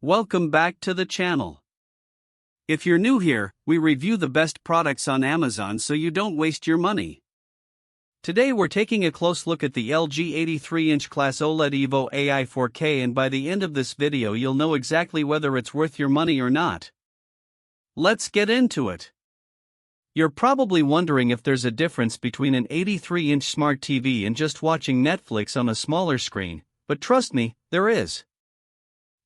Welcome back to the channel. If you're new here, we review the best products on Amazon so you don't waste your money. Today we're taking a close look at the LG 83-inch class OLED Evo AI 4K, and by the end of this video you'll know exactly whether it's worth your money or not. Let's get into it. You're probably wondering if there's a difference between an 83-inch smart TV and just watching Netflix on a smaller screen, but trust me, there is.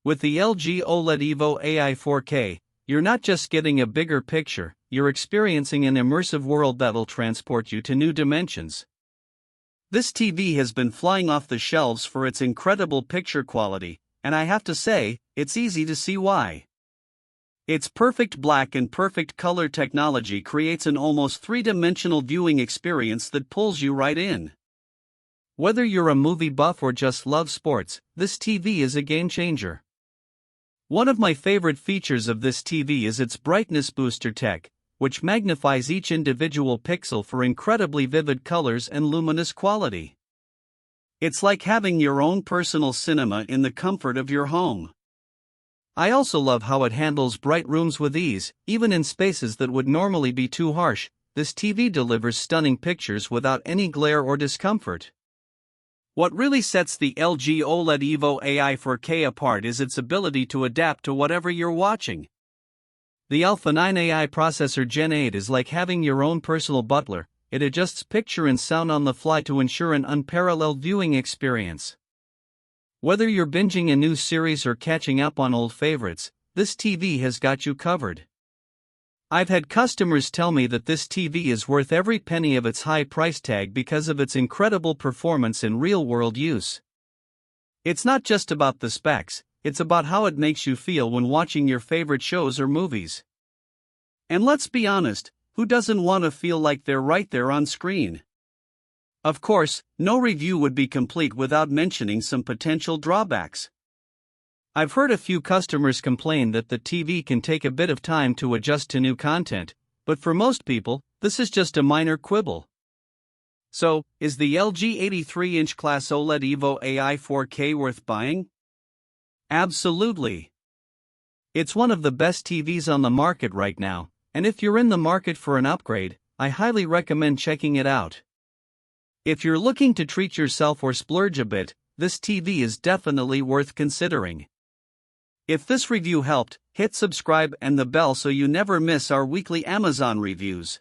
With the LG OLED Evo AI 4K, you're not just getting a bigger picture, you're experiencing an immersive world that'll transport you to new dimensions. This TV has been flying off the shelves for its incredible picture quality, and I have to say, it's easy to see why. Its perfect black and perfect color technology creates an almost three-dimensional viewing experience that pulls you right in. Whether you're a movie buff or just love sports, this TV is a game-changer. One of my favorite features of this TV is its brightness booster tech, which magnifies each individual pixel for incredibly vivid colors and luminous quality. It's like having your own personal cinema in the comfort of your home. I also love how it handles bright rooms with ease. Even in spaces that would normally be too harsh, this TV delivers stunning pictures without any glare or discomfort. What really sets the LG OLED Evo AI 4K apart is its ability to adapt to whatever you're watching. The Alpha 9 AI processor Gen 8 is like having your own personal butler. It adjusts picture and sound on the fly to ensure an unparalleled viewing experience. Whether you're binging a new series or catching up on old favorites, this TV has got you covered. I've had customers tell me that this TV is worth every penny of its high price tag because of its incredible performance in real-world use. It's not just about the specs, it's about how it makes you feel when watching your favorite shows or movies. And let's be honest, who doesn't want to feel like they're right there on screen? Of course, no review would be complete without mentioning some potential drawbacks. I've heard a few customers complain that the TV can take a bit of time to adjust to new content, but for most people, this is just a minor quibble. So, is the LG 83-inch class OLED Evo AI 4K worth buying? Absolutely. It's one of the best TVs on the market right now, and if you're in the market for an upgrade, I highly recommend checking it out. If you're looking to treat yourself or splurge a bit, this TV is definitely worth considering. If this review helped, hit subscribe and the bell so you never miss our weekly Amazon reviews.